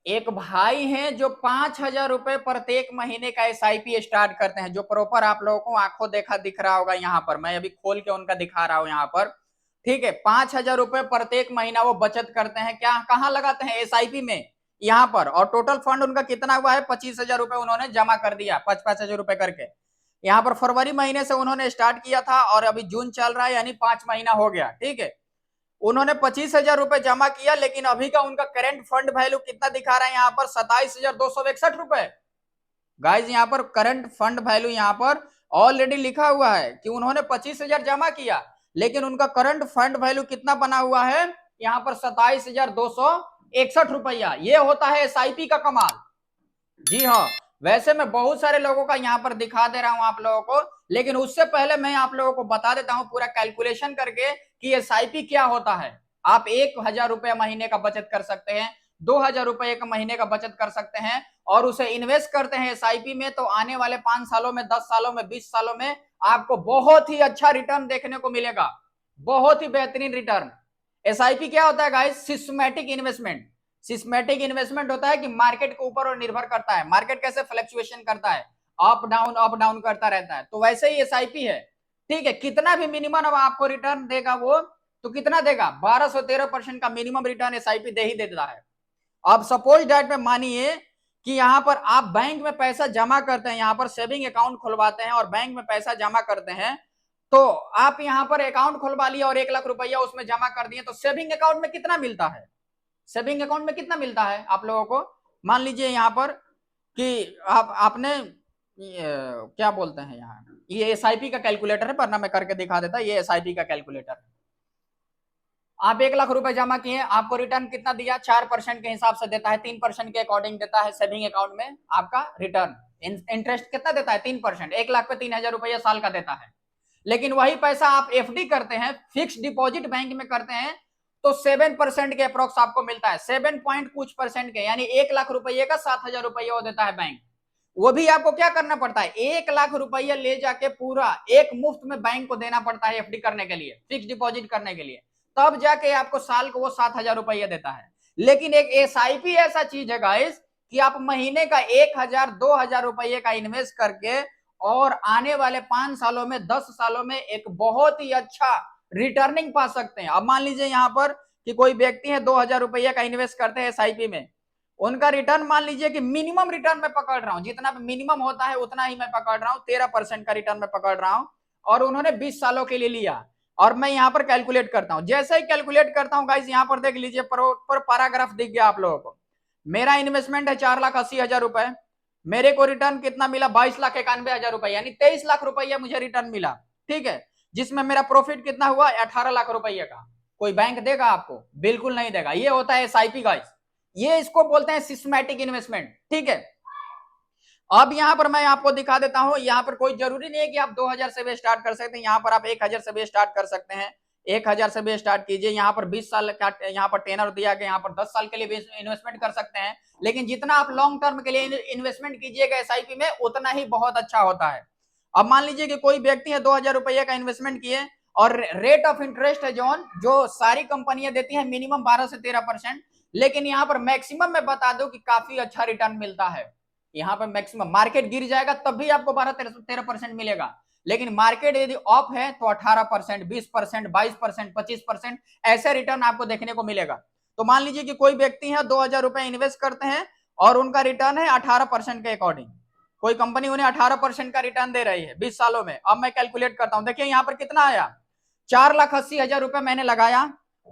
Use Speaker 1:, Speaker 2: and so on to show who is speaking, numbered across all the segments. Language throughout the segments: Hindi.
Speaker 1: एक भाई हैं जो 5,000 रुपए प्रत्येक महीने का एसआईपी स्टार्ट करते हैं, जो प्रॉपर आप लोगों को आंखों देखा दिख रहा होगा यहाँ पर, मैं अभी खोल के उनका दिखा रहा हूँ यहाँ पर। ठीक है, 5,000 रुपए प्रत्येक महीना वो बचत करते हैं, क्या कहाँ लगाते हैं, एसआईपी में यहाँ पर। और टोटल फंड उनका कितना हुआ है, 25,000 रुपए उन्होंने जमा कर दिया, 5,000 रुपए करके यहाँ पर। फरवरी महीने से उन्होंने स्टार्ट किया था और अभी जून चल रहा है, यानी 5 महीना हो गया। ठीक है, उन्होंने 25,000 रुपए जमा किया, लेकिन अभी का उनका करंट फंड वैल्यू कितना दिखा रहा है यहाँ पर, 27,261 रुपए। गाइज यहाँ पर करंट फंड वैल्यू यहाँ पर ऑलरेडी लिखा हुआ है कि उन्होंने 25,000 जमा किया, लेकिन उनका करंट फंड वैल्यू कितना बना हुआ है यहाँ पर, 27,261 रुपया। ये होता है एसआईपी का कमाल। जी हाँ, वैसे मैं बहुत सारे लोगों का यहाँ पर दिखा दे रहा हूं आप लोगों को, लेकिन उससे पहले मैं आप लोगों को बता देता हूं पूरा कैलकुलेशन करके कि एसआईपी क्या होता है। आप 1,000 रुपये महीने का बचत कर सकते हैं, 2,000 रुपये का महीने का बचत कर सकते हैं, और उसे इन्वेस्ट करते हैं एसआईपी में, तो आने वाले 5 सालों में, 10 सालों में, 20 सालों में आपको बहुत ही अच्छा रिटर्न देखने को मिलेगा, बहुत ही बेहतरीन रिटर्न। एसआईपी क्या होता है guys, systematic investment. Systematic investment होता है कि मार्केट के ऊपर और निर्भर करता है, मार्केट कैसे फ्लक्चुएशन करता है, अप डाउन करता रहता है, तो वैसे ही एसआईपी है। ठीक है, कितना भी मिनिमम अब आपको रिटर्न देगा वो, तो कितना देगा, 1213% का मिनिमम रिटर्न एसआईपी दे ही देता है। अब सपोज डेट में मानिए कि यहाँ पर आप बैंक में पैसा जमा करते हैं, यहाँ पर सेविंग अकाउंट खुलवाते हैं और बैंक में पैसा जमा करते हैं, तो आप यहाँ पर अकाउंट खुलवा लिया और 1,00,000 रुपया उसमें जमा कर दिए, तो सेविंग अकाउंट में कितना मिलता है, सेविंग अकाउंट में कितना मिलता है आप लोगों को। मान लीजिए यहाँ पर कि आपने क्या बोलते हैं, यहाँ ये एसआईपी का कैलकुलेटर है, वरना मैं करके दिखा देता, ये एसआईपी का कैलकुलेटर है। आप 1,00,000 रुपए जमा किए, आपको रिटर्न कितना दिया, 4% के हिसाब से देता है, 3% के अकॉर्डिंग देता है सेविंग अकाउंट में आपका रिटर्न। इंटरेस्ट कितना देता है, 3%, 1,00,000 पे 3,000 रुपया साल का देता है। लेकिन वही पैसा आप एफडी करते हैं, फिक्स डिपॉजिट बैंक में करते हैं, तो 7% के अप्रोक्स आपको मिलता है, 7 पॉइंट कुछ परसेंट के, यानी 1,00,000 रुपये का 7,000 रुपया वो देता है बैंक। वो भी आपको क्या करना पड़ता है, 1,00,000 रुपया ले जाके पूरा एक मुफ्त में बैंक को देना पड़ता है एफडी करने के लिए, फिक्स डिपॉजिट करने के लिए, तब जाके आपको साल को वो 7,000 रुपया देता है। लेकिन एक एसआईपी ऐसा चीज है गाइस कि आप महीने का 1,000 2,000 रुपये का इन्वेस्ट करके और आने वाले 5 सालों में, 10 सालों में एक बहुत ही अच्छा रिटर्निंग पा सकते हैं। अब मान लीजिए यहाँ पर कि कोई व्यक्ति है 2,000 रुपये का इन्वेस्ट करते हैं एसआईपी में, उनका रिटर्न मान लीजिए कि मिनिमम रिटर्न मैं पकड़ रहा हूं, जितना मिनिमम होता है उतना ही मैं पकड़ रहा हूं, 13% का रिटर्न मैं पकड़ रहा हूं, और उन्होंने 20 सालों के लिए लिया। और मैं यहाँ पर कैलकुलेट करता हूं, जैसे ही कैलकुलेट करता हूं गाइस, यहाँ पर देख लीजिए पर पैराग्राफ दिख गया आप लोगों को। मेरा इन्वेस्टमेंट है 4,80,000 रुपए, मेरे को रिटर्न कितना मिला, 22,91,000 रुपए, यानी 23,00,000 रुपया मुझे रिटर्न मिला। ठीक है, जिसमें मेरा प्रॉफिट कितना हुआ, 18,00,000 रुपये का। कोई बैंक देगा आपको, बिल्कुल नहीं देगा। ये होता है एसआईपी गाइस, ये इसको बोलते हैं सिस्टमैटिक इन्वेस्टमेंट। ठीक है, अब यहां पर मैं आपको दिखा देता हूं, यहां पर कोई जरूरी नहीं है कि आप 2,000 से भी स्टार्ट कर सकते हैं, यहां पर आप 1,000 से भी स्टार्ट कर सकते हैं, 1,000 से भी स्टार्ट कीजिए। यहाँ पर 20 साल का यहाँ पर टेनर दिया गया, यहाँ पर 10 साल के लिए भी इन्वेस्टमेंट कर सकते हैं, लेकिन जितना आप लॉन्ग टर्म के लिए इन्वेस्टमेंट कीजिएगा एसआईपी में, उतना ही बहुत अच्छा होता है। अब मान लीजिए कि कोई व्यक्ति है 2,000 रुपये का इन्वेस्टमेंट किए, और रेट ऑफ इंटरेस्ट है जो सारी कंपनियां देती है मिनिमम 12 से 13%, लेकिन यहाँ पर मैक्सिमम मैं बता दूं कि काफी अच्छा रिटर्न मिलता है। यहाँ पर मैक्सिमम, मार्केट गिर जाएगा तब भी आपको 12-13% मिलेगा, लेकिन मार्केट यदि अप है तो 18%, 20%, 22%, 25% ऐसे रिटर्न आपको देखने को मिलेगा। तो मान लीजिए कि कोई व्यक्ति है 2,000 रुपए इन्वेस्ट करते हैं और उनका रिटर्न है 18% के अकॉर्डिंग, कोई कंपनी उन्हें 18% का रिटर्न दे रही है 20 सालों में। अब मैं कैलकुलेट करता हूं, देखिए यहाँ पर कितना आया, 4,80,000 रुपए मैंने लगाया,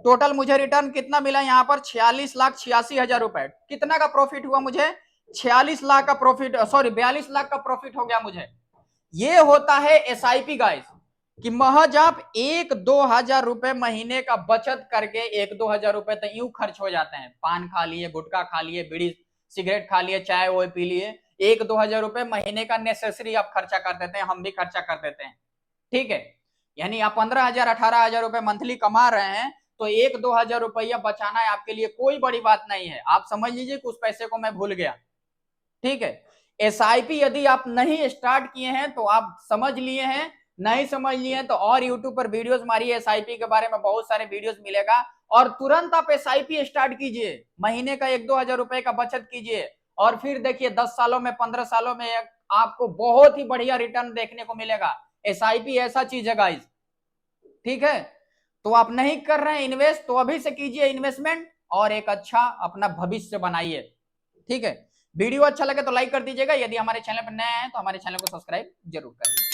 Speaker 1: टोटल मुझे रिटर्न कितना मिला यहाँ पर, 46,86,000 रुपए। कितना का प्रॉफिट हुआ मुझे, 46 लाख का प्रॉफिट, सॉरी 42 लाख का प्रॉफिट हो गया मुझे। ये होता है एसआईपी गाइस, कि महज आप 1-2 हजार रुपए महीने का बचत करके 1-2 हजार रुपए तो यूं खर्च हो जाते हैं, पान खा लिए, गुटखा खा लिए, बीड़ी सिगरेट खा लिए, चाय वो पी लिए, 1-2 हजार रुपए महीने का नेसेसरी आप खर्चा कर देते हैं, हम भी खर्चा कर देते हैं। ठीक है, यानी आप 15,000 18,000 रुपए मंथली कमा रहे हैं, तो 1-2 हजार रुपया बचाना है आपके लिए कोई बड़ी बात नहीं है। आप समझ लीजिए कि उस पैसे को मैं भूल गया। ठीक है, एसआईपी यदि आप नहीं स्टार्ट किए हैं तो आप समझ लिए हैं, नहीं समझ लिए हैं तो और यूट्यूब पर वीडियोस मारिए, एसआईपी के बारे में बहुत सारे वीडियोस मिलेगा, और तुरंत आप SIP स्टार्ट कीजिए, महीने का 1-2 हजार रुपए का बचत कीजिए और फिर देखिए 10 सालों में 15 सालों में आपको बहुत ही बढ़िया रिटर्न देखने को मिलेगा। SIP ऐसा चीज है गाइस, ठीक है। तो आप नहीं कर रहे हैं इन्वेस्ट तो अभी से कीजिए इन्वेस्टमेंट और एक अच्छा अपना भविष्य बनाइए, ठीक है। वीडियो अच्छा लगे तो लाइक कर दीजिएगा, यदि हमारे चैनल पर नए हैं तो हमारे चैनल को सब्सक्राइब जरूर करिए।